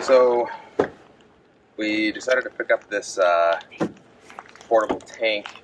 So we decided to pick up this portable tank,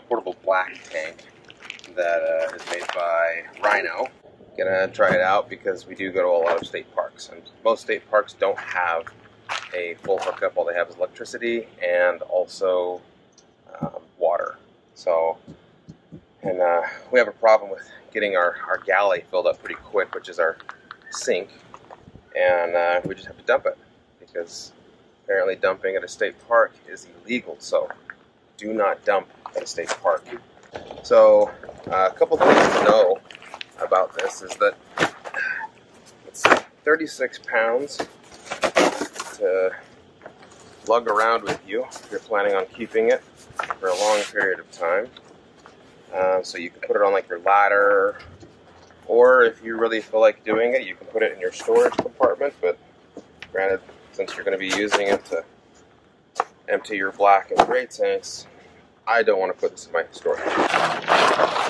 portable black tank that is made by Rhino. Gonna try it out because we do go to a lot of state parks, and most state parks don't have a full hookup. All they have is electricity and also water. So, and we have a problem with getting our galley filled up pretty quick, which is our sink, and we just have to dump it because apparently dumping at a state park is illegal. So do not dump at a state park. So a couple things to know about this is that it's 36 pounds to lug around with you if you're planning on keeping it for a long period of time. So you can put it on like your ladder, or if you really feel like doing it, you can put it in your storage compartment. But granted, since you're going to be using it to empty your black and gray tanks, I don't want to put this in my storage. Fittings that it comes with.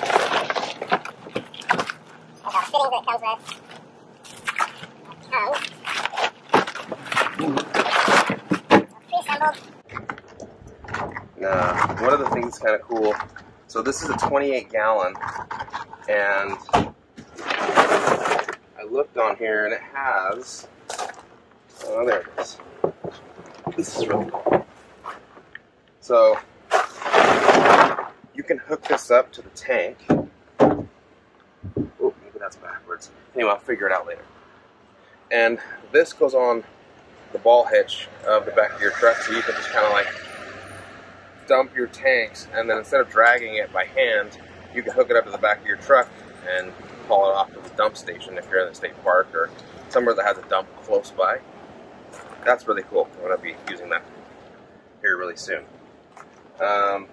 Pre-assembled. Now, one of the things that's kind of cool, so this is a 28 gallon, and I looked on here and it has, oh there it is. This is really cool. So, you can hook this up to the tank. Oh, maybe that's backwards. Anyway, I'll figure it out later. And this goes on the ball hitch of the back of your truck, so you can just kind of like dump your tanks, and then instead of dragging it by hand, you can hook it up to the back of your truck and haul it off to the dump station if you're in the state park or somewhere that has a dump close by. That's really cool. I'm going to be using that here really soon. Let's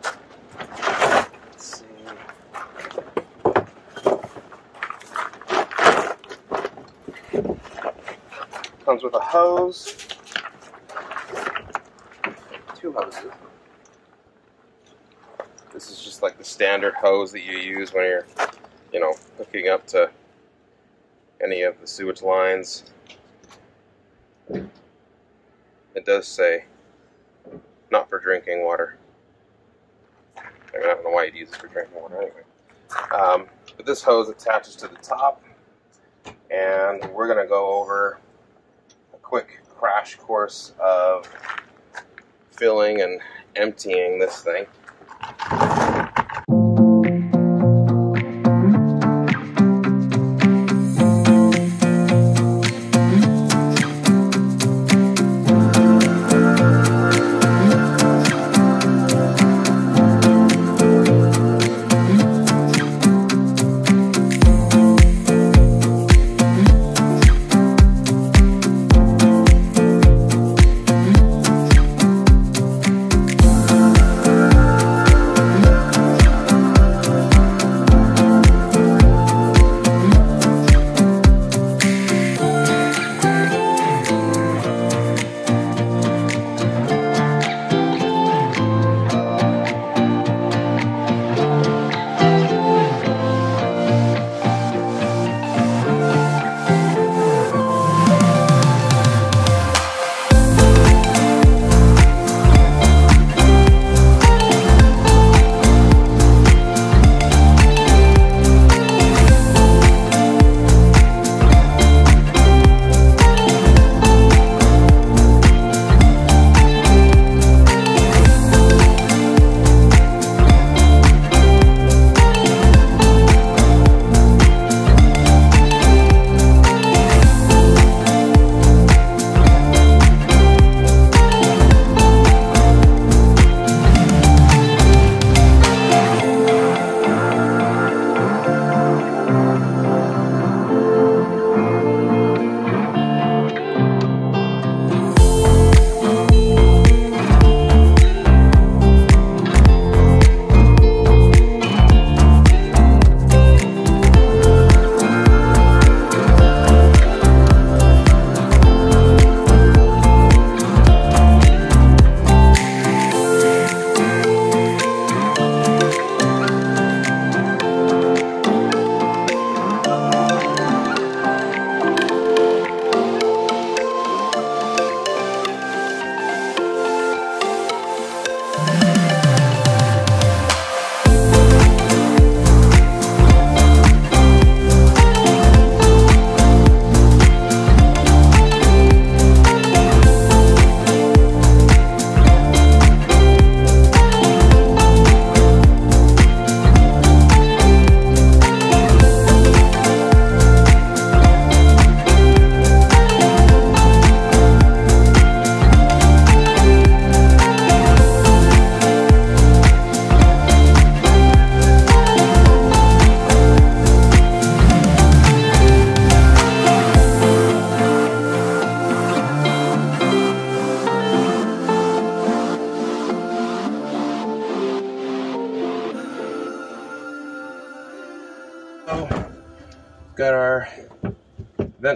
see. Comes with a hose, 2 hoses. This is just like the standard hose that you use when you're, hooking up to any of the sewage lines. It does say not for drinking water. I don't know why you'd use it for drinking water anyway. But this hose attaches to the top, and we're going to go over a quick crash course of filling and emptying this thing.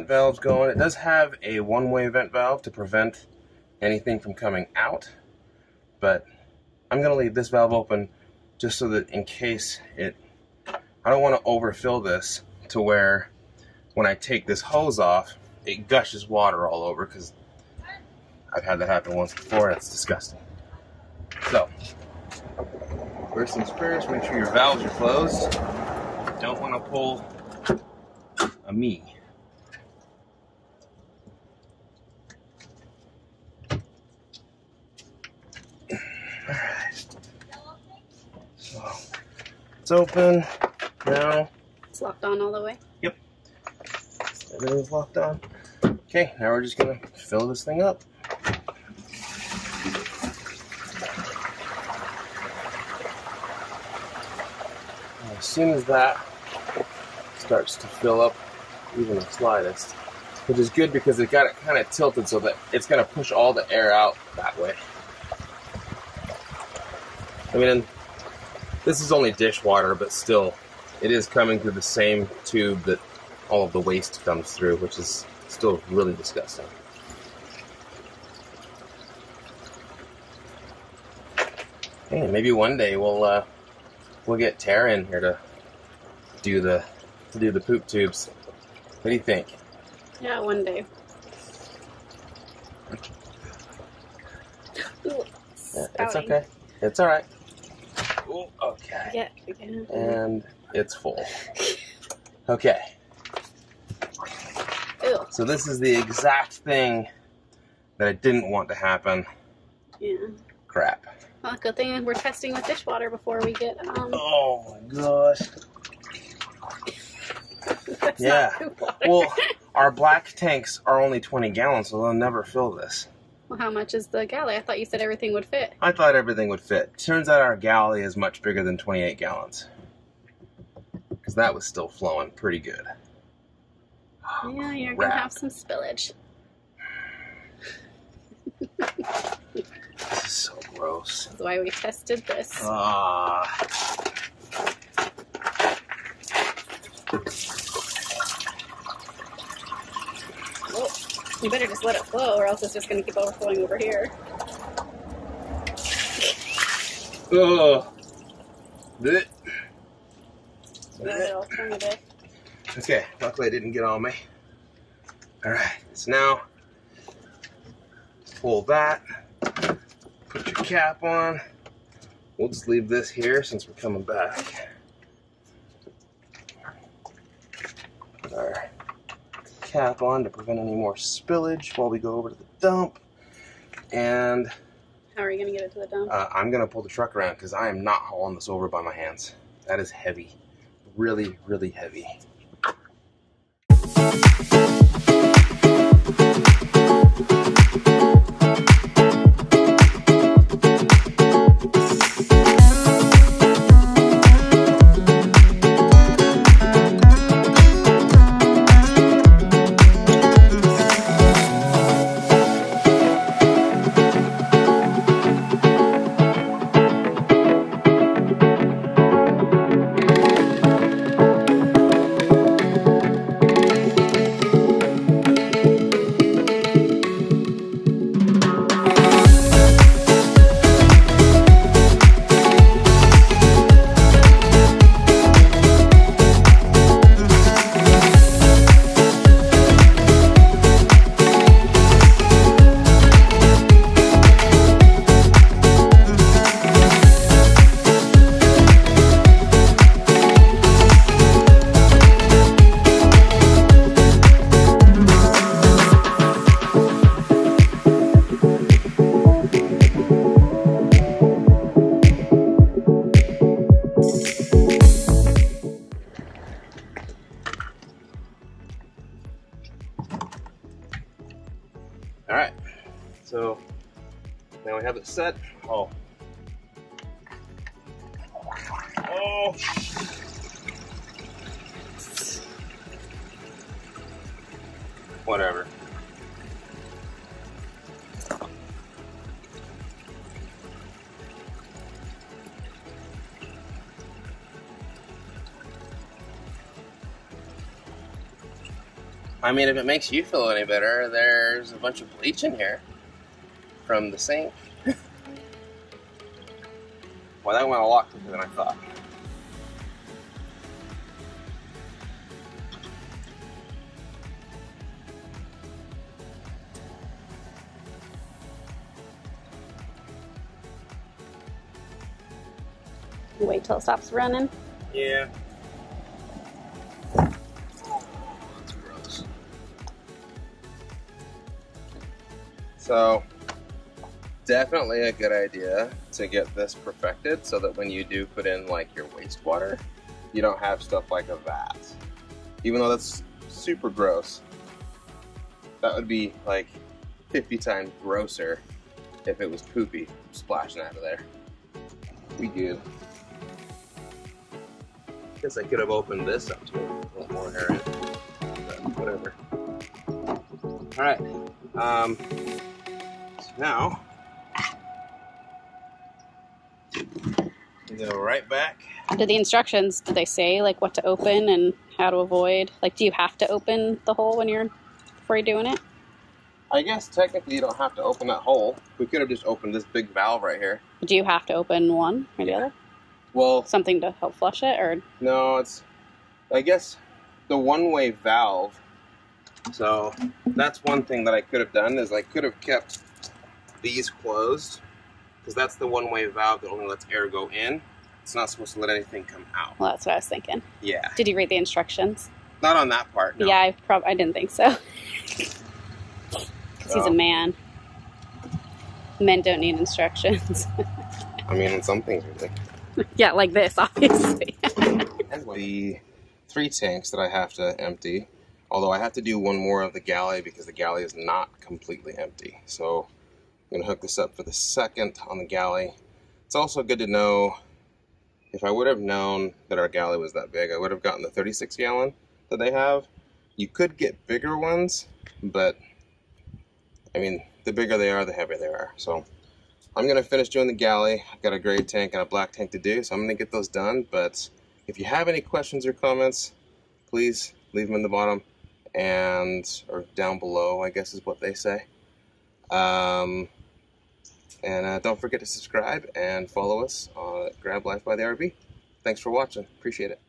vent valves going. It does have a one-way vent valve to prevent anything from coming out, but I'm going to leave this valve open just so that in case I don't want to overfill this to where when I take this hose off, it gushes water all over, because I've had that happen once before and it's disgusting. So, first things first, make sure your valves are closed. You don't want to pull a me. Alright. So, it's open now. It's locked on all the way. Yep. Everything's locked on. Okay, now we're just gonna fill this thing up. And as soon as that starts to fill up even the slightest, which is good because it got it kind of tilted so that it's gonna push all the air out that way. I mean, this is only dishwater, but still, it is coming through the same tube that all of the waste comes through, which is still really disgusting. Hey, maybe one day we'll get Tara in here to do the poop tubes. What do you think? Yeah, one day. Ooh, Yeah, it's okay. It's all right. Ooh, okay. Yeah, again. And it's full. Okay. Ew. So this is the exact thing that I didn't want to happen. Yeah. Crap. Well, good thing we're testing with dishwater before we get Oh my gosh. that's Yeah. not poop water. Well, our black tanks are only 20 gallons, so they'll never fill this. Well, how much is the galley? I thought you said everything would fit. I thought everything would fit. Turns out our galley is much bigger than 28 gallons. Because that was still flowing pretty good. Yeah, you're crap. gonna have some spillage. This is so gross. That's why we tested this. Ah. Well, you better just let it flow, or else it's just gonna keep overflowing over here. Ugh. Blech. Another alternative. Okay, luckily it didn't get on me. Alright, so now pull that, put your cap on. We'll just leave this here since we're coming back. Put our cap on to prevent any more spillage while we go over to the dump. And How are you gonna get it to the dump? I'm going to pull the truck around because I am not hauling this over by my hands. That is heavy. Really, really heavy. Alright, so now we have it set. Oh. Oh! Whatever. I mean, if it makes you feel any better, there's a bunch of bleach in here from the sink. Well, that went a lot quicker than I thought. Wait till it stops running. Yeah. Oh, that's gross. So, definitely a good idea to get this perfected so that when you do put in like your wastewater, you don't have stuff like a vat. Even though that's super gross, that would be like 50 times grosser if it was poopy splashing out of there. We good. Guess I could have opened this up to a little more hair in, but whatever. Alright, so now we go right back. Did the instructions, did they say like what to open and how to avoid? Like, do you have to open the hole before you're doing it? I guess technically you don't have to open that hole. We could have just opened this big valve right here. Do you have to open one or the other? Well, Something to help flush it, or? no, it's, I guess, the one-way valve. So that's one thing that I could have done is I could have kept these closed because that's the one-way valve that only lets air go in. It's not supposed to let anything come out. Well, that's what I was thinking. Yeah. Did you read the instructions? Not on that part, no. Yeah, I didn't think so. Because he's a man. Men don't need instructions. I mean, in some things we do. Yeah, like this, obviously. The 3 tanks that I have to empty, although I have to do one more of the galley because the galley is not completely empty. So I'm gonna hook this up for the second on the galley. It's also good to know, if I would have known that our galley was that big, I would have gotten the 36 gallon that they have. You could get bigger ones, but I mean, the bigger they are, the heavier they are. So I'm gonna finish doing the galley. I've got a gray tank and a black tank to do, so I'm gonna get those done. But if you have any questions or comments, please leave them in the bottom or down below, I guess is what they say. And don't forget to subscribe and follow us on Grab Life by the RV. Thanks for watching. Appreciate it.